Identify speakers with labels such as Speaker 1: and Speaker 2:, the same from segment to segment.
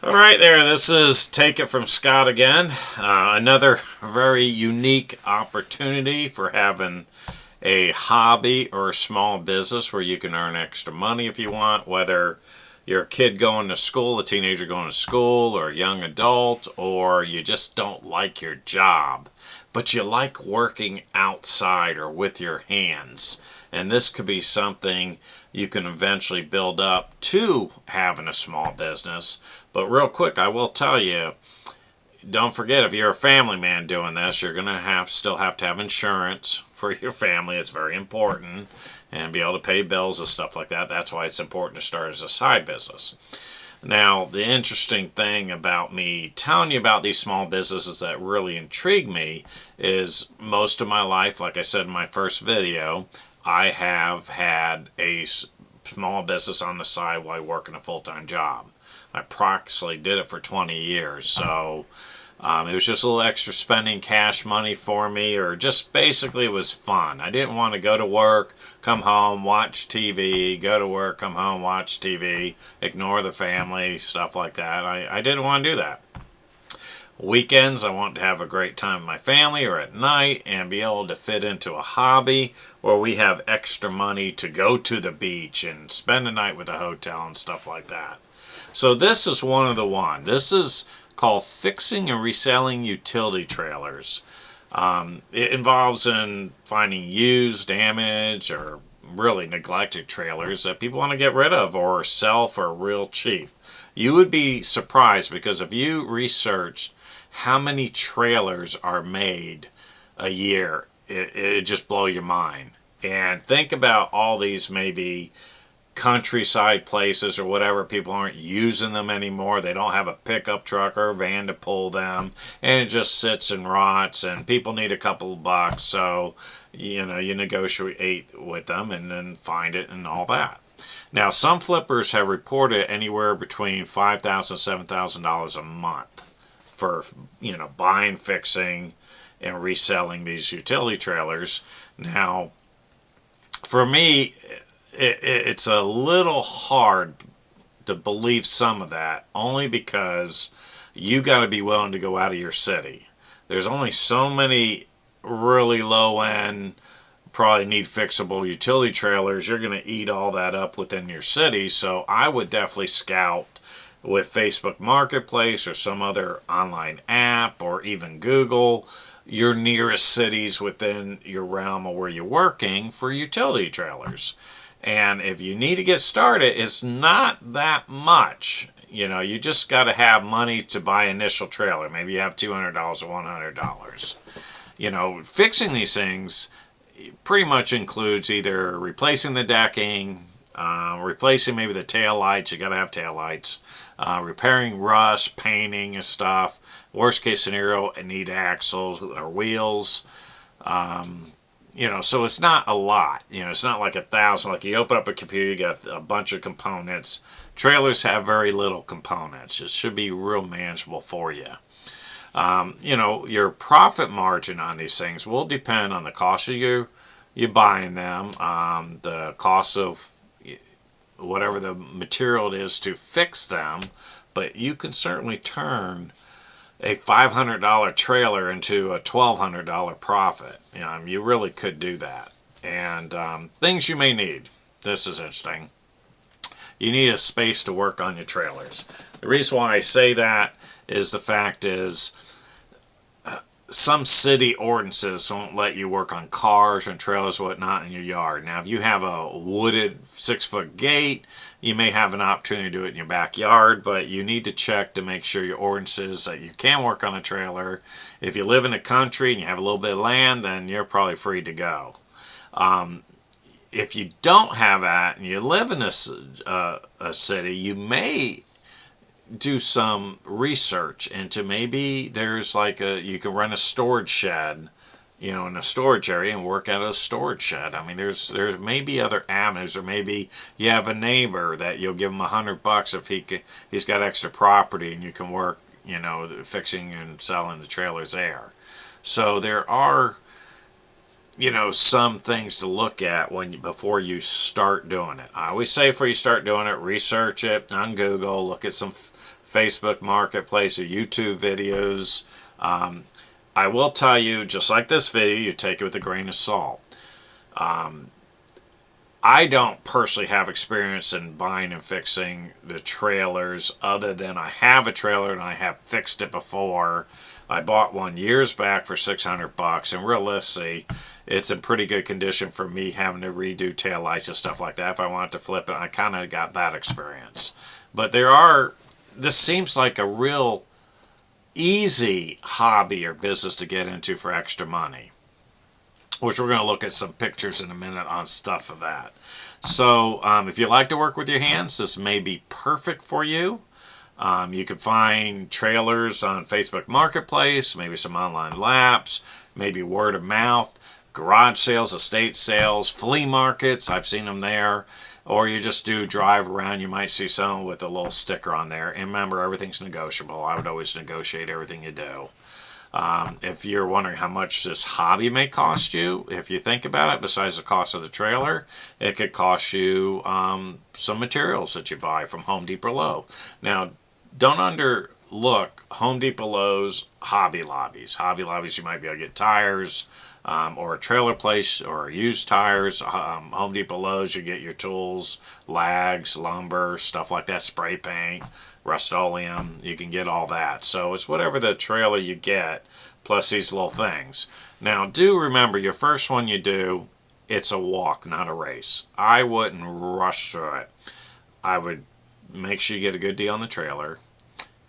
Speaker 1: Alright there, this is Take It From Scott again. Another very unique opportunity for having a hobby or a small business where you can earn extra money if you want, whether you're a kid going to school, a teenager going to school, or a young adult, or you just don't like your job, but you like working outside or with your hands. And this could be something you can eventually build up to having a small business. But real quick, I will tell you, don't forget, if you're a family man doing this, you're going to still have to have insurance for your family. It's very important, and be able to pay bills and stuff like that. That's why it's important to start as a side business. Now, the interesting thing about me telling you about these small businesses that really intrigue me is most of my life, like I said in my first video, I have had a small business on the side while working a full-time job. I approximately did it for 20 years, so it was just a little extra spending cash money for me, or just basically it was fun. I didn't want to go to work, come home, watch TV, go to work, come home, watch TV, ignore the family, stuff like that. I didn't want to do that. Weekends, I want to have a great time with my family or at night and be able to fit into a hobby where we have extra money to go to the beach and spend a night with a hotel and stuff like that. So this is one of the one. This is called fixing and reselling utility trailers. It involves in finding used, damaged, or really neglected trailers that people want to get rid of or sell for real cheap. You would be surprised, because if you researched how many trailers are made a year, it just blow your mind. And think about all these maybe countryside places or whatever, people aren't using them anymore. They don't have a pickup truck or a van to pull them, and it just sits and rots, and people need a couple of bucks, so you negotiate with them and then find it and all that. Now, some flippers have reported anywhere between $5,000 and $7,000 a month for buying, fixing, and reselling these utility trailers. Now, for me, it's a little hard to believe some of that, only because you got to be willing to go out of your city. There's only so many really low end, probably need fixable utility trailers. You're going to eat all that up within your city. So I would definitely scout with Facebook Marketplace or some other online app, or even Google your nearest cities within your realm of where you're working for utility trailers. And if you need to get started, it's not that much. You just got to have money to buy initial trailer. Maybe you have $200 or $100. Fixing these things pretty much includes either replacing the decking, replacing maybe the tail lights. You got to have tail lights. Repairing rust, painting and stuff. Worst case scenario, I need axles or wheels. So it's not a lot. It's not like 1,000. Like you open up a computer, you got a bunch of components. Trailers have very little components. It should be real manageable for you. Your profit margin on these things will depend on the cost of you buying them, the cost of whatever the material it is to fix them, but you can certainly turn a $500 trailer into a $1,200 profit. You really could do that. And things you may need. This is interesting. You need a space to work on your trailers. The reason why I say that is the fact is some city ordinances won't let you work on cars and trailers and whatnot in your yard. Now, if you have a wooded 6-foot gate, you may have an opportunity to do it in your backyard, but you need to check to make sure your ordinances that you can work on a trailer. If you live in the country and you have a little bit of land, then you're probably free to go. If you don't have that and you live in a city, you may do some research into maybe there's you can rent a storage shed, in a storage area and work out of a storage shed. I mean, there's maybe other avenues, or maybe you have a neighbor that you'll give him $100 if he's got extra property, and you can work, fixing and selling the trailers there. So there are some things to look at before you start doing it. I always say before you start doing it, research it on Google, look at some Facebook Marketplace or YouTube videos. I will tell you, just like this video, you take it with a grain of salt. I don't personally have experience in buying and fixing the trailers, other than I have a trailer and I have fixed it before. I bought one years back for $600, and realistically, it's in pretty good condition for me having to redo taillights and stuff like that. If I wanted to flip it, I kind of got that experience. But this seems like a real easy hobby or business to get into for extra money, which we're going to look at some pictures in a minute on stuff of that. So if you like to work with your hands, this may be perfect for you. You can find trailers on Facebook Marketplace, maybe some online laps, maybe word of mouth, garage sales, estate sales, flea markets. I've seen them there. Or you just do drive around, you might see someone with a little sticker on there. And remember, everything's negotiable. I would always negotiate everything you do. If you're wondering how much this hobby may cost you, if you think about it, besides the cost of the trailer, it could cost you some materials that you buy from Home Depot Lowe's. Now, don't underlook Home Depot Lowe's Hobby Lobbies. Hobby Lobbies, you might be able to get tires, or a trailer place, or used tires. Home Depot Lowe's, you get your tools, lags, lumber, stuff like that, spray paint, Rust-Oleum. You can get all that. So it's whatever the trailer you get, plus these little things. Now, do remember, your first one you do, it's a walk, not a race. I wouldn't rush through it. I would make sure you get a good deal on the trailer,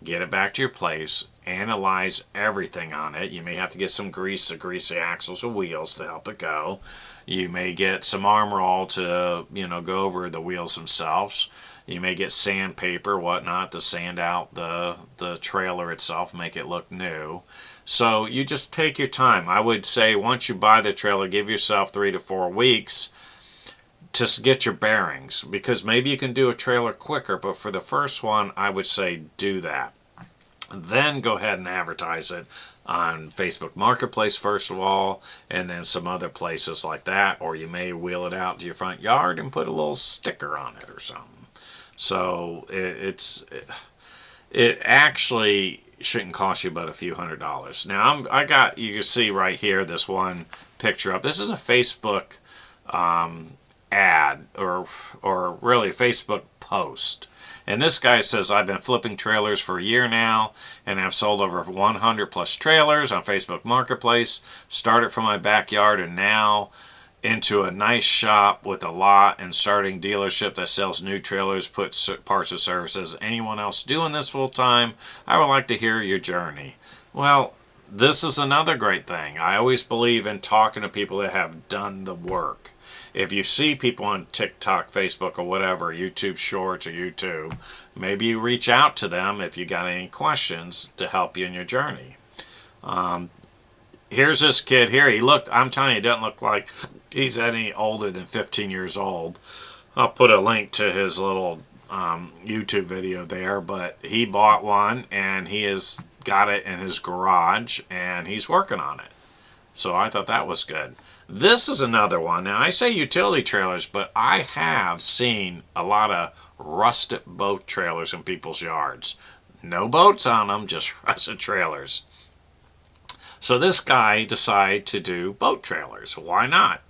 Speaker 1: get it back to your place, analyze everything on it. You may have to get some grease to grease the axles or wheels to help it go. You may get some Armor All to, go over the wheels themselves. You may get sandpaper, whatnot, to sand out the trailer itself, make it look new. So you just take your time. I would say once you buy the trailer, give yourself 3 to 4 weeks to get your bearings, because maybe you can do a trailer quicker, but for the first one, I would say do that. Then go ahead and advertise it on Facebook Marketplace first of all, and then some other places like that, or you may wheel it out to your front yard and put a little sticker on it or something. So it actually shouldn't cost you but a few $100s. Now you can see right here this one picture up. This is a Facebook ad, or really a Facebook post. And this guy says, I've been flipping trailers for a year now, and I've sold over 100 plus trailers on Facebook Marketplace. Started from my backyard and now into a nice shop with a lot, and starting dealership that sells new trailers, puts parts and services. Anyone else doing this full time? I would like to hear your journey. Well, this is another great thing. I always believe in talking to people that have done the work. If you see people on TikTok, Facebook, or whatever, YouTube Shorts or YouTube, maybe you reach out to them if you got any questions to help you in your journey. Here's this kid here. I'm telling you, he doesn't look like he's any older than 15 years old. I'll put a link to his little YouTube video there, but he bought one and he has got it in his garage and he's working on it. So I thought that was good. This is another one. Now, I say utility trailers, but I have seen a lot of rusted boat trailers in people's yards. No boats on them, just rusted trailers. So this guy decided to do boat trailers. Why not?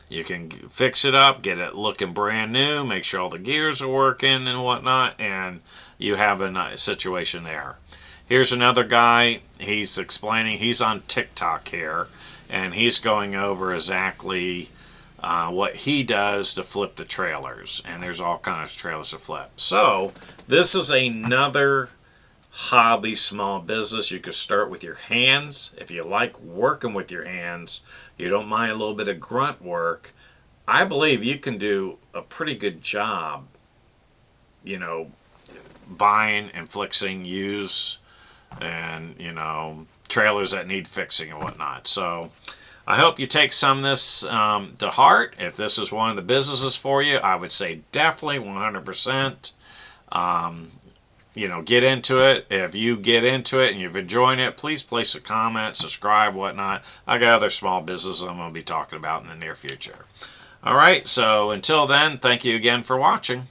Speaker 1: You can fix it up, get it looking brand new, make sure all the gears are working and whatnot, and you have a nice situation there. Here's another guy. He's explaining, he's on TikTok here, and he's going over exactly what he does to flip the trailers. And there's all kinds of trailers to flip. So this is another hobby, small business. You could start with your hands. If you like working with your hands, you don't mind a little bit of grunt work, I believe you can do a pretty good job, buying and fixing used and, trailers that need fixing and whatnot. So I hope you take some of this to heart. If this is one of the businesses for you, I would say definitely 100%. get into it. If you get into it and you've enjoyed it, please place a comment, subscribe, whatnot. I got other small businesses I'm going to be talking about in the near future. All right, so until then, thank you again for watching.